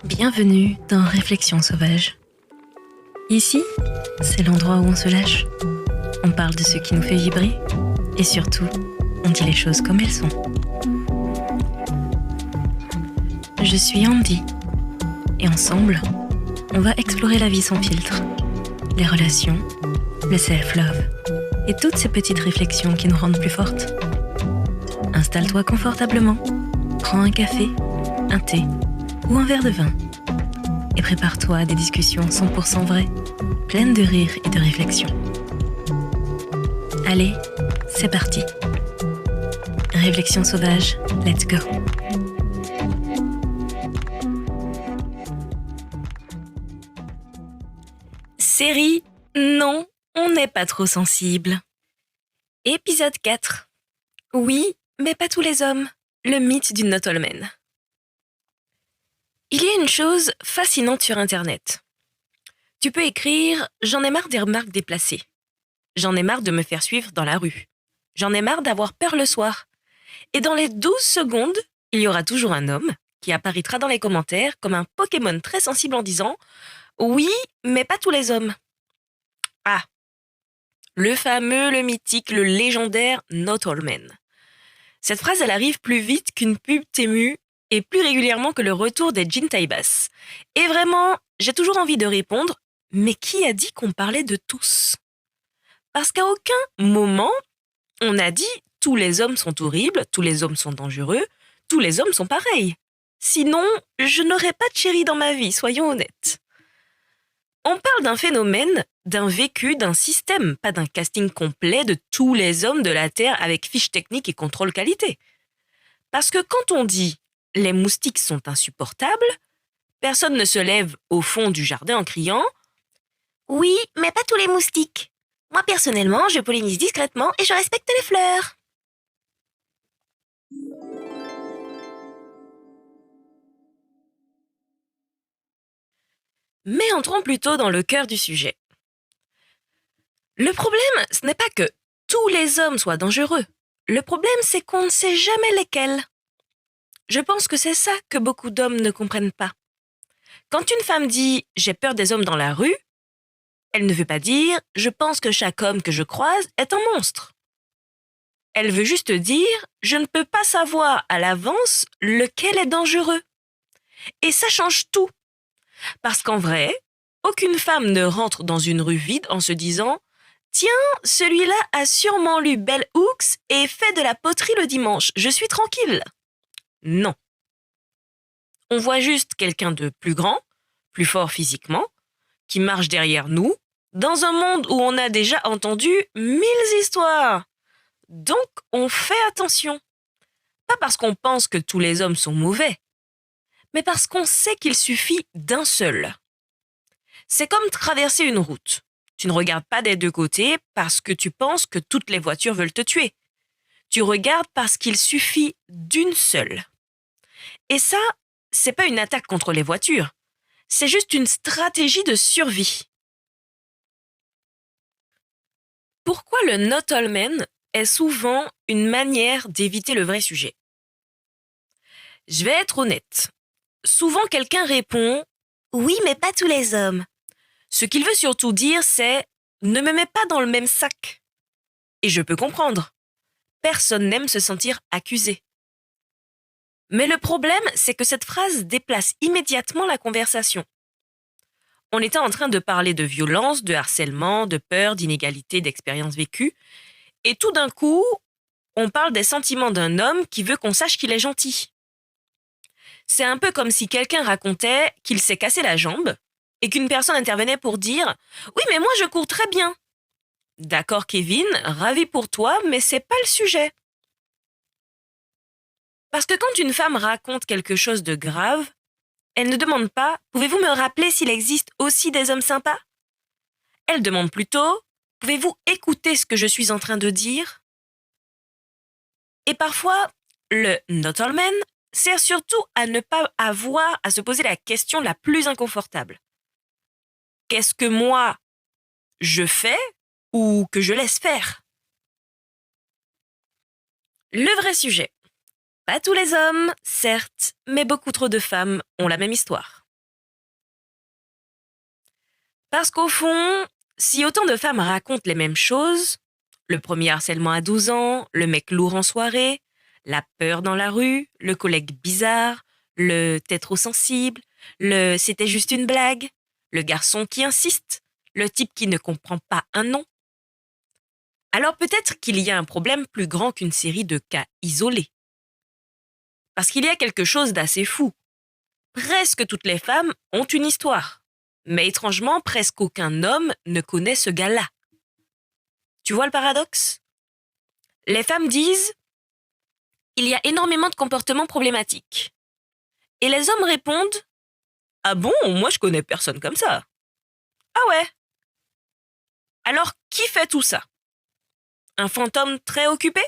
Bienvenue dans Réflexions sauvages. Ici, c'est l'endroit où on se lâche. On parle de ce qui nous fait vibrer et surtout, on dit les choses comme elles sont. Je suis Andy et ensemble, on va explorer la vie sans filtre, les relations, le self-love et toutes ces petites réflexions qui nous rendent plus fortes. Installe-toi confortablement, prends un café, un thé ou un verre de vin et prépare-toi à des discussions 100% vraies, pleines de rire et de réflexion. Allez, c'est parti. Réflexion sauvage, let's go. Série Non, on n'est pas trop sensible. Épisode 4. Oui, mais pas tous les hommes. Le mythe du not all men. Il y a une chose fascinante sur Internet. Tu peux écrire « J'en ai marre des remarques déplacées. J'en ai marre de me faire suivre dans la rue. J'en ai marre d'avoir peur le soir. » Et dans les 12 secondes, il y aura toujours un homme qui apparaîtra dans les commentaires comme un Pokémon très sensible en disant « Oui, mais pas tous les hommes. » Ah, le fameux, le mythique, le légendaire « Not all men ». Cette phrase, elle arrive plus vite qu'une pub Temu et plus régulièrement que le retour des jeans taille basse. Et vraiment, j'ai toujours envie de répondre « Mais qui a dit qu'on parlait de tous ?» Parce qu'à aucun moment, on a dit « Tous les hommes sont horribles, tous les hommes sont dangereux, tous les hommes sont pareils. » Sinon, je n'aurais pas de chéri dans ma vie, soyons honnêtes. On parle d'un phénomène, d'un vécu, d'un système, pas d'un casting complet de tous les hommes de la Terre avec fiche technique et contrôle qualité. Parce que quand on dit « les moustiques sont insupportables », personne ne se lève au fond du jardin en criant « Oui, mais pas tous les moustiques. Moi personnellement, je pollinise discrètement et je respecte les fleurs. » Mais entrons plutôt dans le cœur du sujet. Le problème, ce n'est pas que tous les hommes soient dangereux. Le problème, c'est qu'on ne sait jamais lesquels. Je pense que c'est ça que beaucoup d'hommes ne comprennent pas. Quand une femme dit « j'ai peur des hommes dans la rue », elle ne veut pas dire « je pense que chaque homme que je croise est un monstre ». Elle veut juste dire « je ne peux pas savoir à l'avance lequel est dangereux ». Et ça change tout. Parce qu'en vrai, aucune femme ne rentre dans une rue vide en se disant « Tiens, celui-là a sûrement lu Bell Hooks et fait de la poterie le dimanche, je suis tranquille. » Non. On voit juste quelqu'un de plus grand, plus fort physiquement, qui marche derrière nous, dans un monde où on a déjà entendu 1000 histoires. Donc, on fait attention. Pas parce qu'on pense que tous les hommes sont mauvais, mais parce qu'on sait qu'il suffit d'un seul. C'est comme traverser une route. Tu ne regardes pas des deux côtés parce que tu penses que toutes les voitures veulent te tuer. Tu regardes parce qu'il suffit d'une seule. Et ça, c'est pas une attaque contre les voitures. C'est juste une stratégie de survie. Pourquoi le not all men est souvent une manière d'éviter le vrai sujet? Je vais être honnête. Souvent, quelqu'un répond « Oui, mais pas tous les hommes ». Ce qu'il veut surtout dire, c'est « Ne me mets pas dans le même sac ». Et je peux comprendre. Personne n'aime se sentir accusé. Mais le problème, c'est que cette phrase déplace immédiatement la conversation. On était en train de parler de violence, de harcèlement, de peur, d'inégalité, d'expériences vécues. Et tout d'un coup, on parle des sentiments d'un homme qui veut qu'on sache qu'il est gentil. C'est un peu comme si quelqu'un racontait qu'il s'est cassé la jambe et qu'une personne intervenait pour dire « Oui, mais moi je cours très bien. » D'accord Kevin, ravi pour toi, mais c'est pas le sujet. Parce que quand une femme raconte quelque chose de grave, elle ne demande pas « Pouvez-vous me rappeler s'il existe aussi des hommes sympas ?» Elle demande plutôt « Pouvez-vous écouter ce que je suis en train de dire ?» Et parfois, le « not all men » sert surtout à ne pas avoir à se poser la question la plus inconfortable. Qu'est-ce que moi, je fais ou que je laisse faire? Le vrai sujet. Pas tous les hommes, certes, mais beaucoup trop de femmes ont la même histoire. Parce qu'au fond, si autant de femmes racontent les mêmes choses, le premier harcèlement à 12 ans, le mec lourd en soirée, la peur dans la rue, le collègue bizarre, le t'es trop sensible, le c'était juste une blague, le garçon qui insiste, le type qui ne comprend pas un non, alors peut-être qu'il y a un problème plus grand qu'une série de cas isolés. Parce qu'il y a quelque chose d'assez fou. Presque toutes les femmes ont une histoire. Mais étrangement, presque aucun homme ne connaît ce gars-là. Tu vois le paradoxe? Les femmes disent « Il y a énormément de comportements problématiques ». Et les hommes répondent « Ah bon, moi je connais personne comme ça ». Ah ouais? Alors qui fait tout ça? Un fantôme très occupé?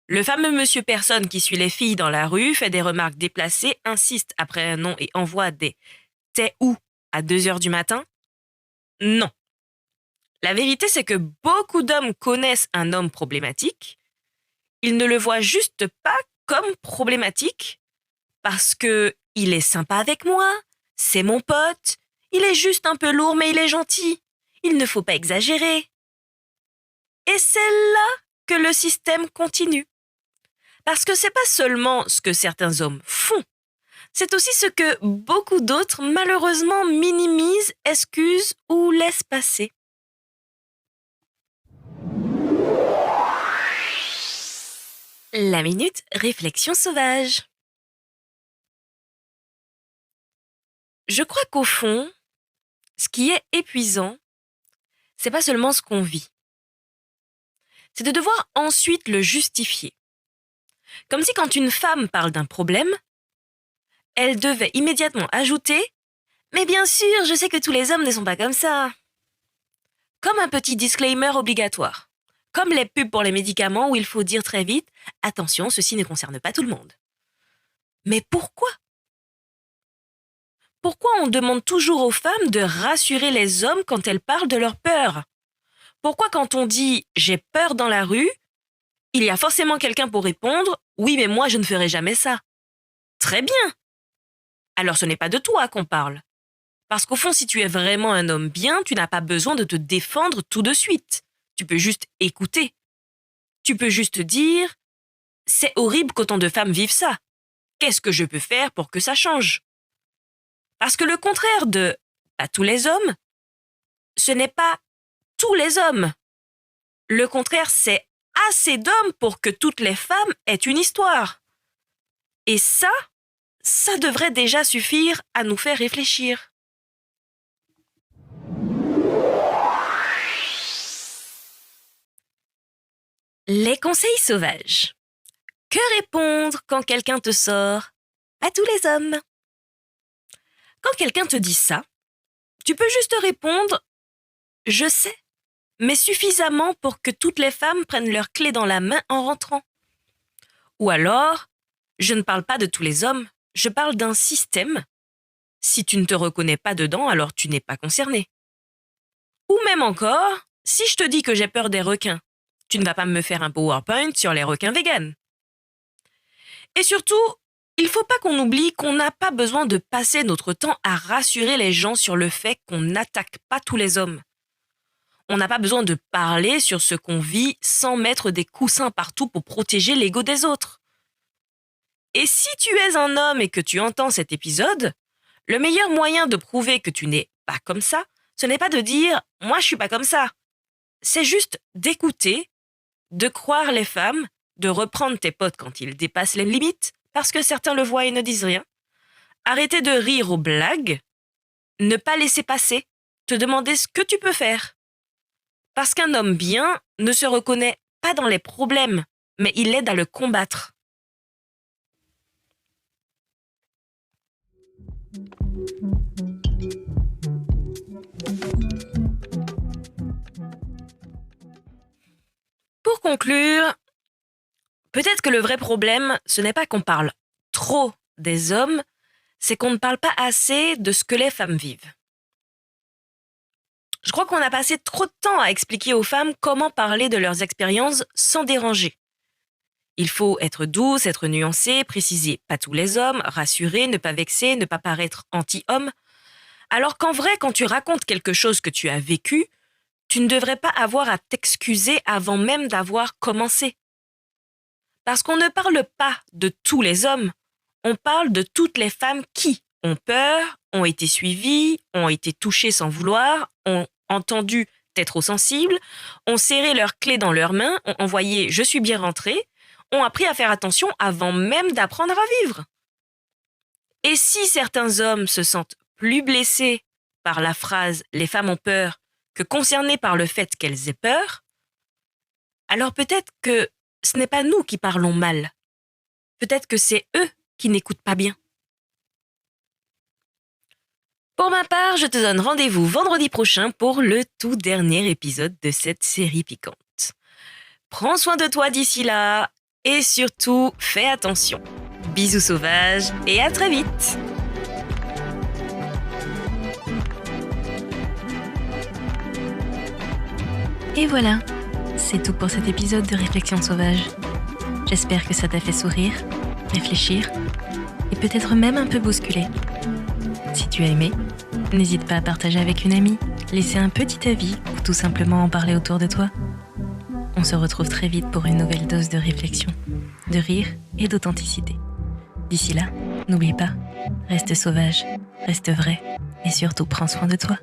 Le fameux monsieur personne qui suit les filles dans la rue, fait des remarques déplacées, insiste après un nom et envoie des « t'es où » à 2h du matin? Non. La vérité, c'est que beaucoup d'hommes connaissent un homme problématique. Ils ne le voient juste pas comme problématique parce que il est sympa avec moi, c'est mon pote, il est juste un peu lourd mais il est gentil. Il ne faut pas exagérer. Et c'est là que le système continue. Parce que c'est pas seulement ce que certains hommes font, c'est aussi ce que beaucoup d'autres malheureusement minimisent, excusent ou laissent passer. La minute réflexion sauvage. Je crois qu'au fond, ce qui est épuisant, c'est pas seulement ce qu'on vit. C'est de devoir ensuite le justifier. Comme si quand une femme parle d'un problème, elle devait immédiatement ajouter « Mais bien sûr, je sais que tous les hommes ne sont pas comme ça ». Comme un petit disclaimer obligatoire. Comme les pubs pour les médicaments où il faut dire très vite « Attention, ceci ne concerne pas tout le monde ». Mais pourquoi? Pourquoi on demande toujours aux femmes de rassurer les hommes quand elles parlent de leur peur? Pourquoi quand on dit « j'ai peur dans la rue », il y a forcément quelqu'un pour répondre « oui, mais moi je ne ferai jamais ça ». Très bien. Alors ce n'est pas de toi qu'on parle. Parce qu'au fond, si tu es vraiment un homme bien, tu n'as pas besoin de te défendre tout de suite. Tu peux juste écouter. Tu peux juste dire « c'est horrible qu'autant de femmes vivent ça. Qu'est-ce que je peux faire pour que ça change ?» Parce que le contraire de « pas tous les hommes », ce n'est pas tous les hommes. Le contraire, c'est assez d'hommes pour que toutes les femmes aient une histoire. Et ça devrait déjà suffire à nous faire réfléchir. Les conseils sauvages. Que répondre quand quelqu'un te sort « pas tous les hommes » ? Quand quelqu'un te dit ça, tu peux juste répondre « je sais », mais suffisamment pour que toutes les femmes prennent leur clé dans la main en rentrant. Ou alors, je ne parle pas de tous les hommes, je parle d'un système. Si tu ne te reconnais pas dedans, alors tu n'es pas concerné. Ou même encore, si je te dis que j'ai peur des requins, tu ne vas pas me faire un PowerPoint sur les requins véganes. Et surtout, il ne faut pas qu'on oublie qu'on n'a pas besoin de passer notre temps à rassurer les gens sur le fait qu'on n'attaque pas tous les hommes. On n'a pas besoin de parler sur ce qu'on vit sans mettre des coussins partout pour protéger l'ego des autres. Et si tu es un homme et que tu entends cet épisode, le meilleur moyen de prouver que tu n'es pas comme ça, ce n'est pas de dire « moi je suis pas comme ça ». C'est juste d'écouter, de croire les femmes, de reprendre tes potes quand ils dépassent les limites, parce que certains le voient et ne disent rien. Arrêter de rire aux blagues, ne pas laisser passer, te demander ce que tu peux faire. Parce qu'un homme bien ne se reconnaît pas dans les problèmes, mais il aide à le combattre. Pour conclure, peut-être que le vrai problème, ce n'est pas qu'on parle trop des hommes, c'est qu'on ne parle pas assez de ce que les femmes vivent. Je crois qu'on a passé trop de temps à expliquer aux femmes comment parler de leurs expériences sans déranger. Il faut être douce, être nuancée, préciser pas tous les hommes, rassurer, ne pas vexer, ne pas paraître anti-homme. Alors qu'en vrai, quand tu racontes quelque chose que tu as vécu, tu ne devrais pas avoir à t'excuser avant même d'avoir commencé. Parce qu'on ne parle pas de tous les hommes, on parle de toutes les femmes qui ont peur, ont été suivies, ont été touchées sans vouloir, ont entendu t'es trop sensible, ont serré leurs clés dans leurs mains, ont envoyé je suis bien rentré, ont appris à faire attention avant même d'apprendre à vivre. Et si certains hommes se sentent plus blessés par la phrase les femmes ont peur que concernés par le fait qu'elles aient peur, alors peut-être que ce n'est pas nous qui parlons mal. Peut-être que c'est eux qui n'écoutent pas bien. Pour ma part, je te donne rendez-vous vendredi prochain pour le tout dernier épisode de cette série piquante. Prends soin de toi d'ici là et surtout, fais attention. Bisous sauvages et à très vite! Et voilà, c'est tout pour cet épisode de Réflexion sauvage. J'espère que ça t'a fait sourire, réfléchir et peut-être même un peu bousculer. Si tu as aimé, n'hésite pas à partager avec une amie, laisser un petit avis ou tout simplement en parler autour de toi. On se retrouve très vite pour une nouvelle dose de réflexion, de rire et d'authenticité. D'ici là, n'oublie pas, reste sauvage, reste vrai et surtout prends soin de toi.